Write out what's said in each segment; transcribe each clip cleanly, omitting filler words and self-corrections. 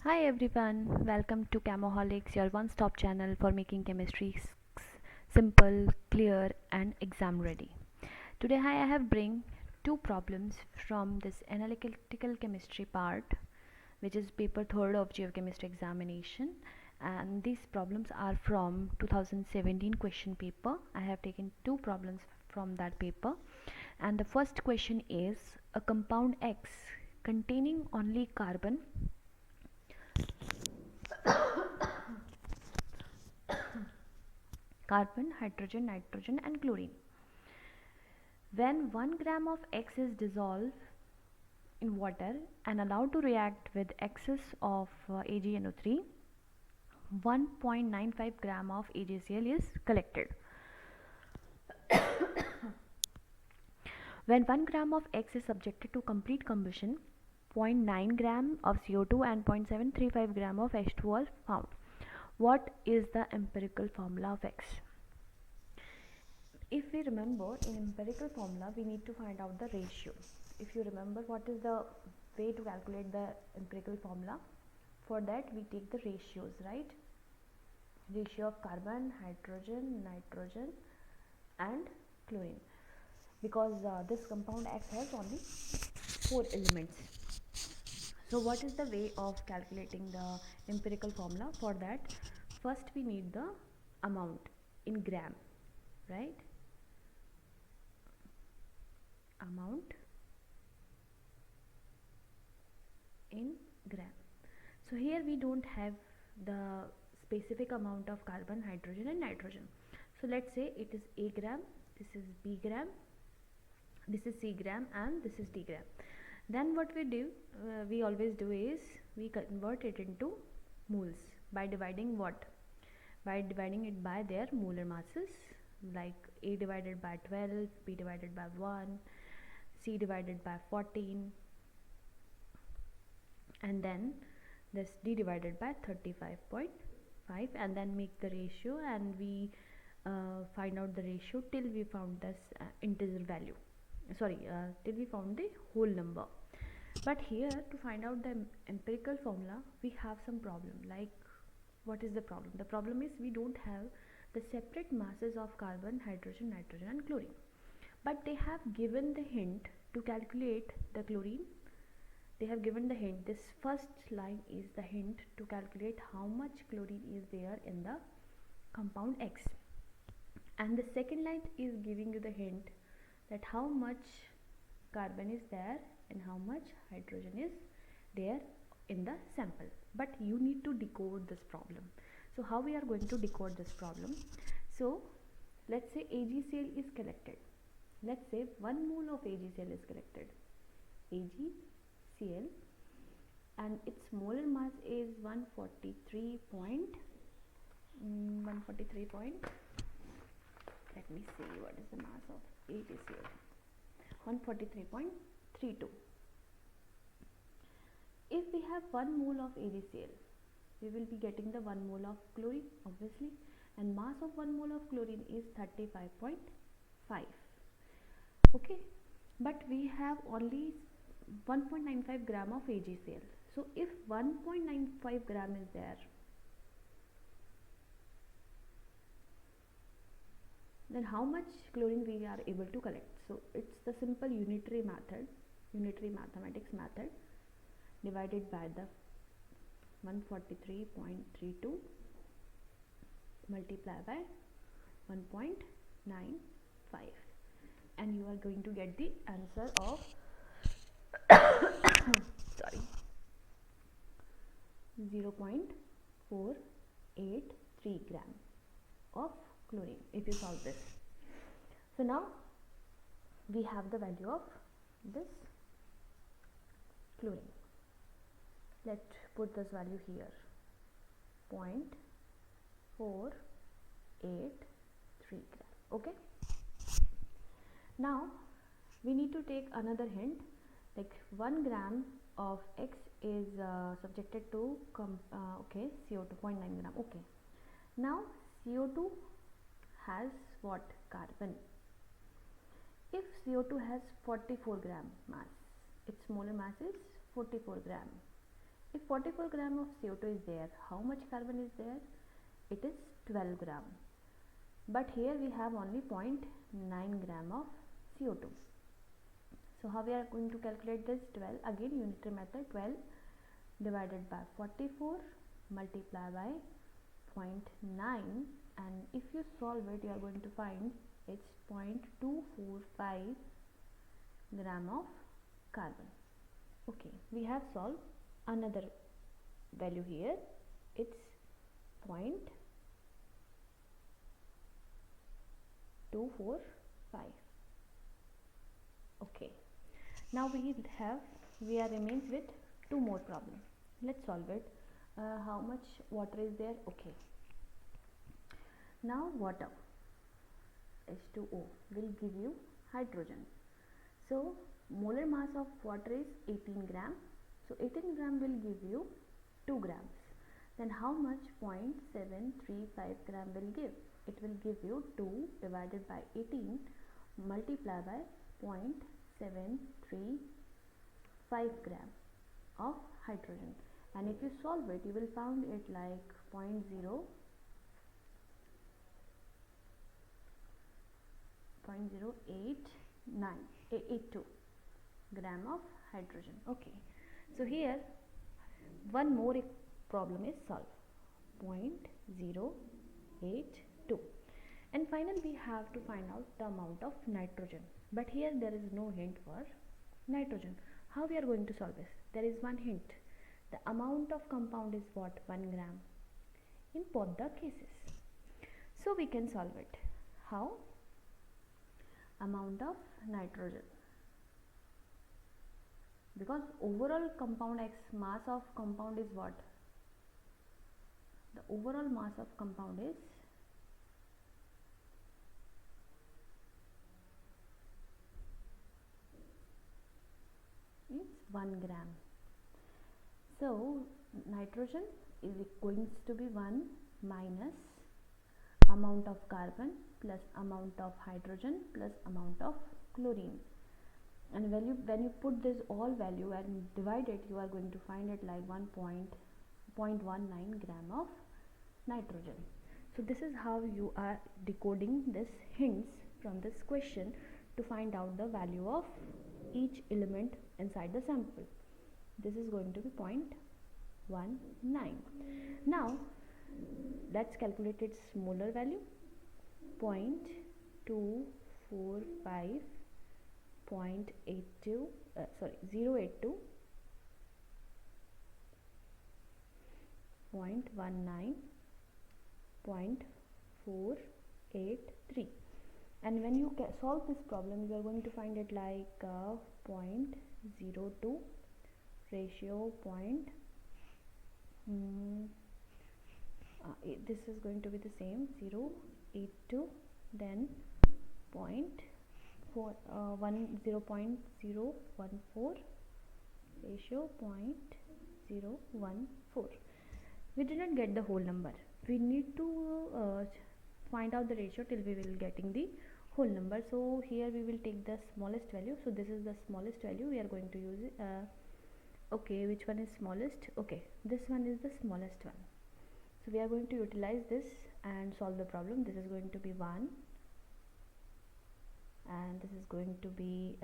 Hi everyone, welcome to Chemoholics, your one-stop channel for making chemistry simple, clear and exam ready. Today I have bring two problems from this analytical chemistry part, which is paper 3rd of Geochemist examination, and these problems are from 2017 question paper. I have taken two problems from that paper, and the first question is a compound X containing only carbon, hydrogen, nitrogen and chlorine. When 1 gram of X is dissolved in water and allowed to react with excess of AgNO3, 1.95 gram of AgCl is collected. When 1 gram of X is subjected to complete combustion, 0.9 gram of CO2 and 0.735 gram of H2O are found. What is the empirical formula of X? If we remember, in empirical formula we need to find out the ratio. If you remember, what is the way to calculate the empirical formula? For that we take the ratios, right? Ratio of carbon, hydrogen, nitrogen and chlorine, because this compound X has only 4 elements. So what is the way of calculating the empirical formula? For that, first we need the amount in gram, right? Amount in gram. So here we don't have the specific amount of carbon, hydrogen and nitrogen. So let's say it is A gram, this is B gram, this is C gram and this is D gram. Then what we do, we always do is we convert it into moles by dividing what? By dividing it by their molar masses, like A divided by 12, B divided by 1, C divided by 14 and then this D divided by 35.5, and then make the ratio, and we find out the ratio till we found this integer value, till we found the whole number. But here, to find out the empirical formula, we have some problem. Like, what is the problem? The problem is we don't have the separate masses of carbon, hydrogen, nitrogen and chlorine, but they have given the hint to calculate the chlorine. They have given the hint. This first line is the hint to calculate how much chlorine is there in the compound X, and the second line is giving you the hint that how much carbon is there and how much hydrogen is there in the sample. But you need to decode this problem. So how we are going to decode this problem? So let's say AgCl is collected. Let's say 1 mole of AgCl is collected, AgCl, and its molar mass is 143 let me see what is the mass of AgCl. 143.32. If we have 1 mole of AgCl, we will be getting the 1 mole of chlorine, obviously, and mass of 1 mole of chlorine is 35.5. okay, but we have only 1.95 gram of AgCl. So if 1.95 gram is there, then how much chlorine we are able to collect? So it's the simple unitary mathematics method, divided by the 143.32 multiply by 1.95, and you are going to get the answer of 0.483 gram of chlorine if you solve this. So now we have the value of this chlorine. Let's put this value here, 0.483 gram. Okay, now we need to take another hint, like 1 gram of X is subjected to CO2, 0.9 gram. Okay, now CO2 has what? Carbon. If CO2 has 44 gram mass, its molar mass is 44 gram, If 44 gram of CO2 is there, how much carbon is there? It is 12 gram. But here we have only 0.9 gram of CO2. So how we are going to calculate this? 12, again unitary method, 12 divided by 44 multiply by 0.9, and if you solve it, you are going to find it's 0.245 gram of carbon. Okay, we have solved another value here. It's 0.245. Okay, now we are remains with two more problems. Let's solve it. How much water is there? Okay, now water H2O will give you hydrogen. So molar mass of water is 18 gram. So 18 gram will give you 2 grams. Then how much 0.735 gram will give? It will give you 2 divided by 18 multiply by 0.735 gram of hydrogen. And if you solve it, you will find it like 0.082 gram of hydrogen. Okay, so here one more problem is solved, 0.082, and finally we have to find out the amount of nitrogen, but here there is no hint for nitrogen. How we are going to solve this? There is one hint. The amount of compound is what? 1 gram in both the cases. So we can solve it. How? Amount of nitrogen, because overall compound mass of compound is what? The overall mass of compound is it's 1 gram. So nitrogen is going to be 1 minus amount of carbon plus amount of hydrogen plus amount of chlorine, and when you put this all value and divide it, you are going to find it like 1.19 gram of nitrogen. So this is how you are decoding this hints from this question to find out the value of each element inside the sample. This is going to be 0.19. Now let's calculate its molar value. 0.245 0.82 0.19 0.483, and when you solve this problem, you are going to find it like 0.02 ratio this is going to be the same 0.82, then 0.014 ratio 0.014. We did not get the whole number. We need to find out the ratio till we will getting the whole number. So here we will take the smallest value. So this is the smallest value. We are going to use it. Okay, which one is smallest? Okay, this one is the smallest one. So we are going to utilize this and solve the problem. This is going to be 1, and this is going to be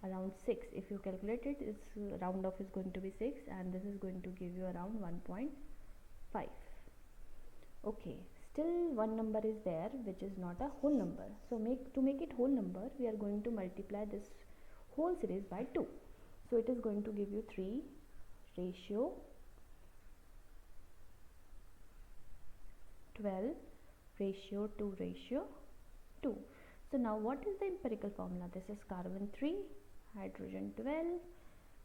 around 6. If you calculate it, its round off is going to be 6, and this is going to give you around 1.5. Okay, still one number is there which is not a whole number. So to make it whole number, we are going to multiply this whole series by 2. So it is going to give you 3 ratio 12 ratio 2 ratio 2. So now what is the empirical formula? This is carbon 3, hydrogen 12,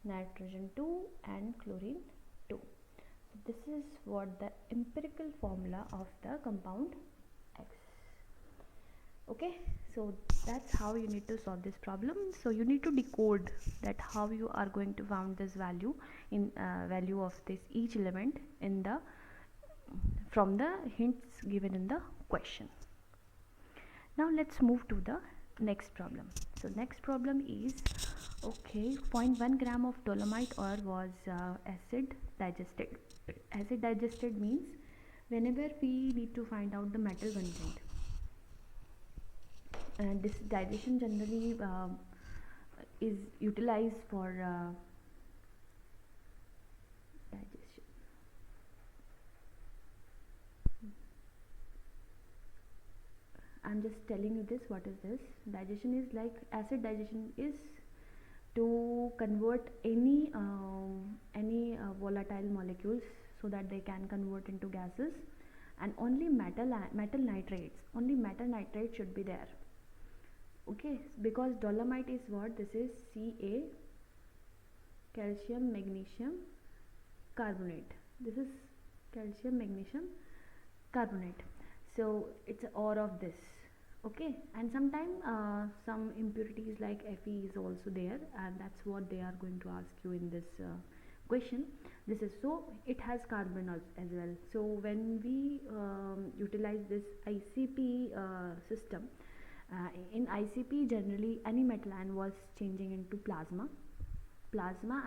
nitrogen 2 and chlorine 2. So this is what the empirical formula of the compound X. Okay, so that's how you need to solve this problem. So you need to decode that how you are going to find this value in value of this each element in the from the hints given in the question. Now let's move to the next problem. So next problem is Okay, 0.1 gram of dolomite ore was acid digested. Acid digested means whenever we need to find out the metal content, and this digestion generally is utilized for digestion. I'm just telling you this. What is this? Digestion is like acid digestion is to convert any volatile molecules so that they can convert into gases, and only metal nitrates should be there. Okay, because dolomite is what? This is Ca, calcium magnesium carbonate. This is calcium magnesium carbonate, so it's an ore of this. Okay, and sometimes some impurities like Fe is also there, and that's what they are going to ask you in this question. This is, so it has carbon as well. So when we utilize this ICP system, in ICP generally any metal ion was changing into plasma,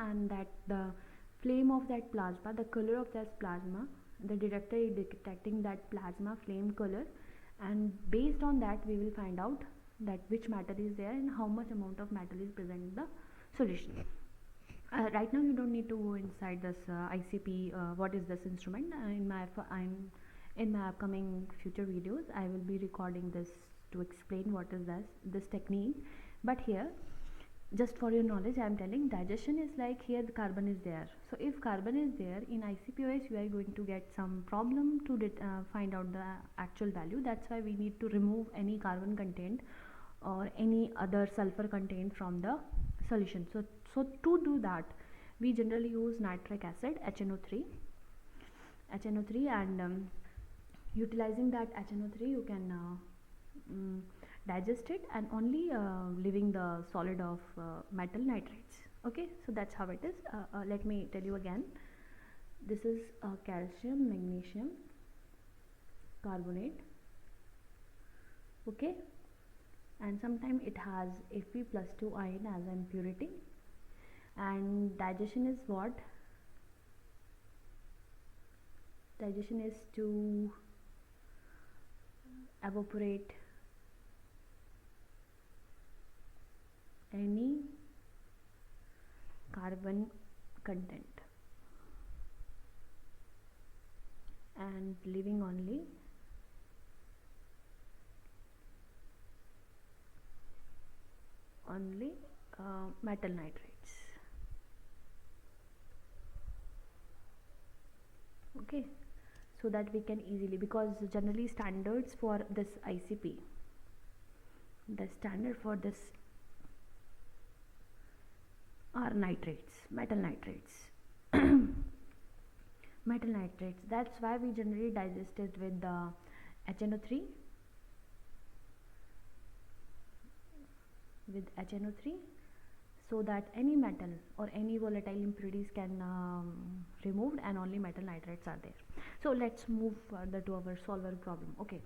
and that the flame of that plasma, the color of that plasma, the detector is detecting that plasma flame color, and based on that we will find out that which matter is there and how much amount of metal is present in the solution. Right now you don't need to go inside this ICP, what is this instrument. In my upcoming future videos I will be recording this to explain what is this technique, but here just for your knowledge I am telling, digestion is like here the carbon is there. So if carbon is there in ICP-OS, you are going to get some problem to find out the actual value. That's why we need to remove any carbon content or any other sulfur content from the solution. So to do that we generally use nitric acid, HNO3, and utilizing that HNO3 you can digest it and only leaving the solid of metal nitrates. Okay, so that's how it is. Let me tell you again. This is calcium magnesium carbonate. Okay, and sometimes it has Fe+2 ion as an impurity, and digestion is what? Digestion is to evaporate any carbon content and leaving only metal nitrates. Okay, so that we can easily, because generally standards for this ICP, the standard for this are nitrates, metal nitrates. Metal nitrates, that's why we generally digest it with the HNO3, so that any metal or any volatile impurities can removed and only metal nitrates are there. So let's move further to our solver problem. Okay,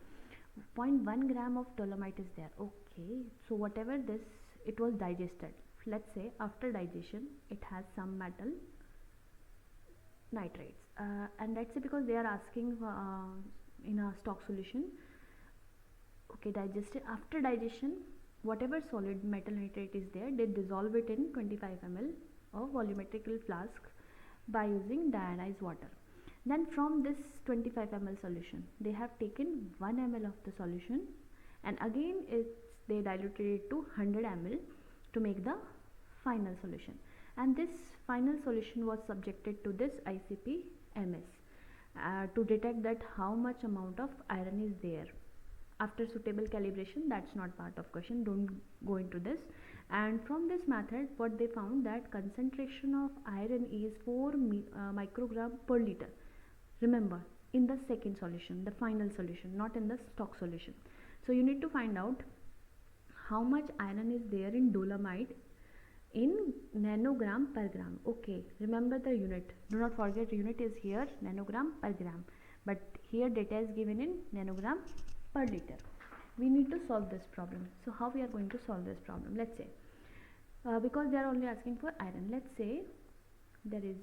0.1 gram of dolomite is there. Okay, so whatever this, it was digested. Let's say after digestion it has some metal nitrates, and let's say because they are asking in a stock solution. Okay, digested, after digestion whatever solid metal nitrate is there, they dissolve it in 25 ml of volumetrical flask by using deionized water. Then from this 25 ml solution they have taken 1 ml of the solution, and again they diluted it to 100 ml to make the final solution, and this final solution was subjected to this ICP-MS to detect that how much amount of iron is there. After suitable calibration, that's not part of question, don't go into this. And from this method what they found, that concentration of iron is 4 microgram per liter. Remember, in the second solution, the final solution, not in the stock solution. So you need to find out how much iron is there in dolomite in nanogram per gram. Okay, remember the unit, do not forget unit is here nanogram per gram, but here data is given in nanogram per liter. We need to solve this problem. So how we are going to solve this problem? Let's say because they are only asking for iron. Let's say there is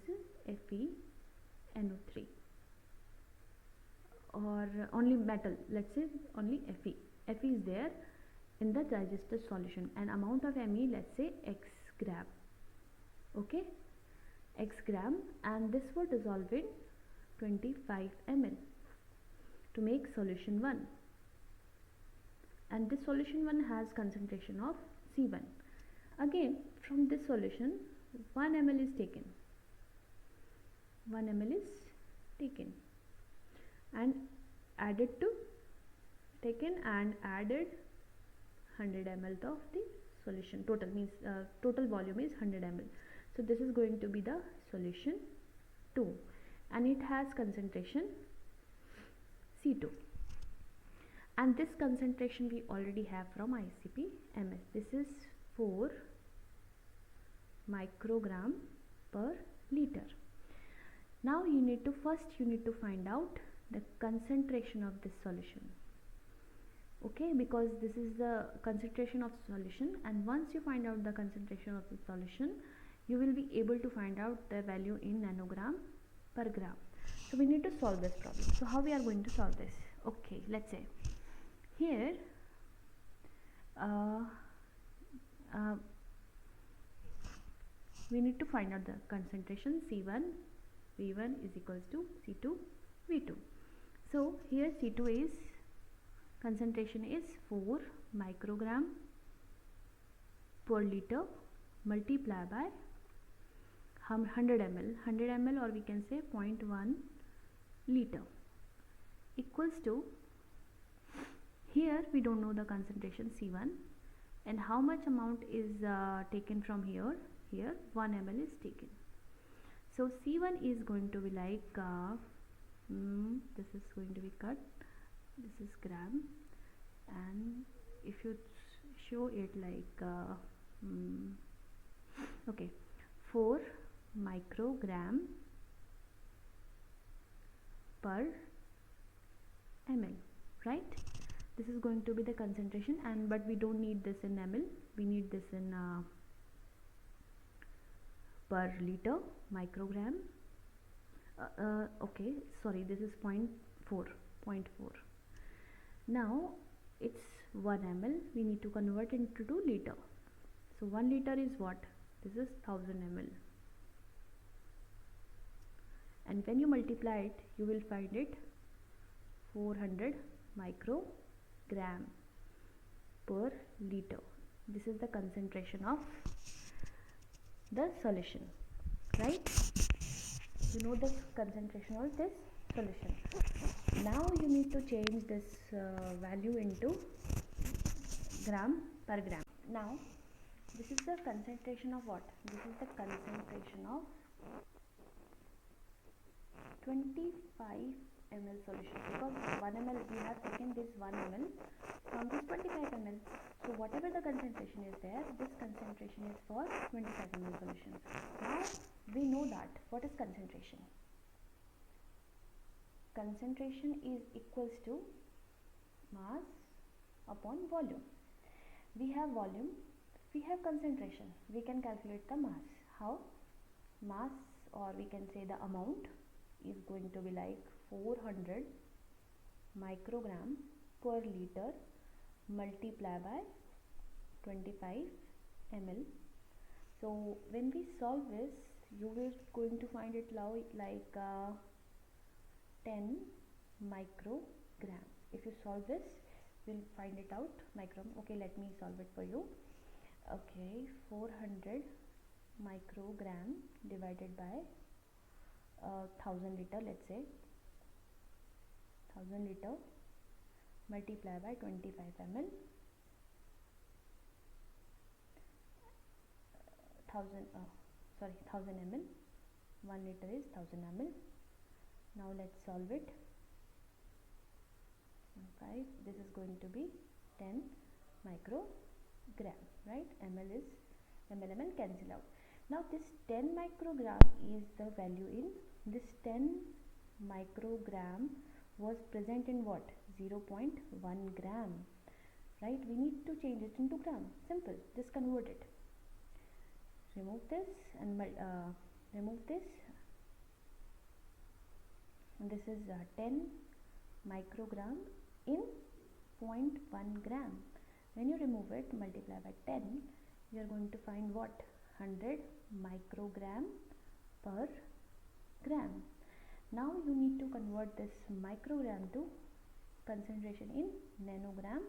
FeNO3 or only metal, let's say only Fe. Fe is there in the digested solution, and amount of Me, let's say x gram. Okay, x gram, and this would dissolve in 25 ml to make solution 1, and this solution 1 has concentration of C1. Again, from this solution 1 ml is taken, 1 ml is taken and added to taken and added 100 ml of the solution. Total means total volume is 100 ml. So this is going to be the solution 2, and it has concentration C2, and this concentration we already have from ICP-MS. This is 4 microgram per liter. Now you need to find out the concentration of this solution. Okay, because this is the concentration of solution, and once you find out the concentration of the solution, you will be able to find out the value in nanogram per gram. So we need to solve this problem. So how we are going to solve this? Okay, let's say here we need to find out the concentration C1 V1 is equals to C2 V2. So here C2 is concentration is 4 microgram per liter multiplied by 100 ml, or we can say 0.1 liter, equals to, here we don't know the concentration C1 and how much amount is taken from here. 1 ml is taken. So C1 is going to be like this is going to be cut, this is gram, and if you show it like okay, 4 microgram per ml, right? This is going to be the concentration, and but we don't need this in ml, we need this in per liter microgram. Okay, sorry, this is 0.4. Now it's 1 ml, we need to convert into liter. So 1 liter is what? This is 1000 ml, and when you multiply it, you will find it 400 microgram per liter. This is the concentration of the solution, right? You know the concentration of this solution. Now you need to change this value into gram per gram. Now this is the concentration of what? This is the concentration of 25 ml solution, because 1 ml we have taken this 1 ml from this 25 ml. So whatever the concentration is there, this concentration is for 25 ml solution. Now we know that what is concentration? Concentration is equals to mass upon volume. We have volume, we have concentration, we can calculate the mass. How? Mass, or we can say the amount, is going to be like 400 microgram per liter multiplied by 25 ml. So when we solve this, you will going to find it like 10 microgram. If you solve this, we'll find it out microgram. Okay, let me solve it for you. Okay, 400 microgram divided by 1000 liter, let's say 1000 liter multiplied by 25 ml, 1000 ml, 1 liter is 1000 ml. Now let's solve it. 5, this is going to be 10 microgram, right? Ml cancel out. Now this 10 microgram is the value in this 10 microgram was present in what? 0.1 gram, right? We need to change it into gram. Simple, just convert it. remove this and remove this, and this is 10 microgram in 0.1 gram. When you remove it, multiply by 10, you are going to find what? 100 microgram per gram. Now you need to convert this microgram to concentration in nanogram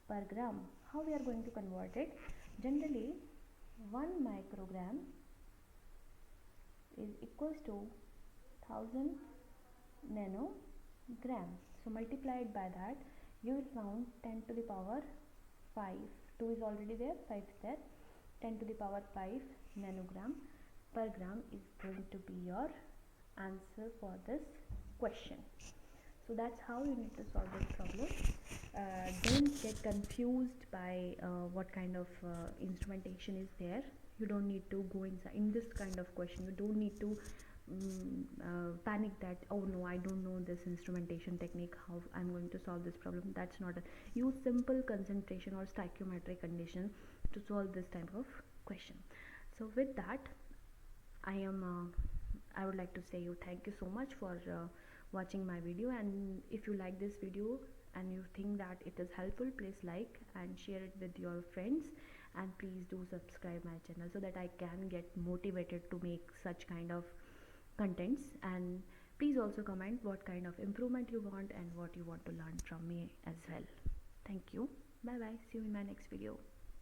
per gram. How we are going to convert it? Generally 1 microgram is equals to 1000 nanogram. So multiplied by that, you will find 10 to the power 5. 2 is already there, 5 is there. 10 to the power 5 nanogram per gram is going to be your answer for this question. So that's how you need to solve this problem. Don't get confused by what kind of instrumentation is there. You don't need to go inside in this kind of question. You don't need to panic that, oh no, I don't know this instrumentation technique, how I'm going to solve this problem. That's not use simple concentration or stoichiometric condition to solve this type of question. So with that, I would like to say you thank you so much for watching my video, and if you like this video and you think that it is helpful, please like and share it with your friends, and please do subscribe my channel so that I can get motivated to make such kind of contents. And please also comment what kind of improvement you want and what you want to learn from me as well. Thank you. Bye bye. See you in my next video.